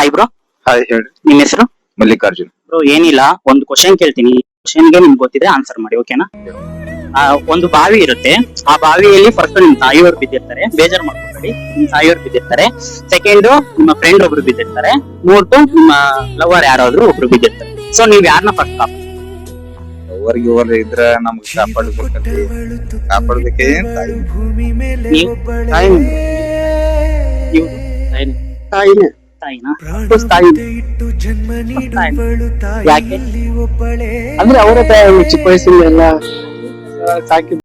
Hi bro. Hi ಹೇಳಿ. ನಿಮ್ ಹೆಸರು? ಮಲ್ಲಿಕಾರ್ಜುನ್. ಬ್ರೋ ಏನಿಲ್ಲ, ಒಂದು ಕ್ವಶನ್ ಕೇಳ್ತೀನಿ. ಕ್ವಶನ್ಗೆ ನಿಮ್ಗೆ ಗೊತ್ತಿದೆ ಆನ್ಸರ್ ಮಾಡಿ, ಓಕೆನಾ? ಒಂದು ಬಾವಿ ಇರುತ್ತೆ. ಆ ಬಾವಿಯಲ್ಲಿ ಫಸ್ಟ್ ನಿಮ್ ತಾಯಿಯವರು ಬಿದ್ದಿರ್ತಾರೆ, ಬೇಜಾರ್ ಮಾಡ್ಕೊಬೇಡಿ. ನಿಮ್ ತಾಯಿಯವರು ಬಿದ್ದಿರ್ತಾರೆ. ಸೆಕೆಂಡ್ ನಿಮ್ಮ ಫ್ರೆಂಡ್ ಒಬ್ರು ಬಿದ್ದಿರ್ತಾರೆ. ಮೂರ್ತು ನಿಮ್ಮ ಲವರ್ ಯಾರಾದ್ರೂ ಒಬ್ರು ಬಿದ್ದಿರ್ತಾರೆ. ಸೊ ನೀವ್ ಯಾರನ್ನ ಫಸ್ಟ್ ಅವ್ರಿಗೆ ಇದ್ರ ನಮ್ಗೆ ಕಾಪಾಡ್ಬೇಕಂತ ಕಾಪಾಡ್ಬೇಕೇ ತಾಯಿ. ತಾಯಿನ ತಾಯಿನಾ? ಯಾಕೆ ಅಂದ್ರೆ ಅವರ ಚಿಕ್ಕ ವಯಸ್ಸಿನ ಸಾಕಿ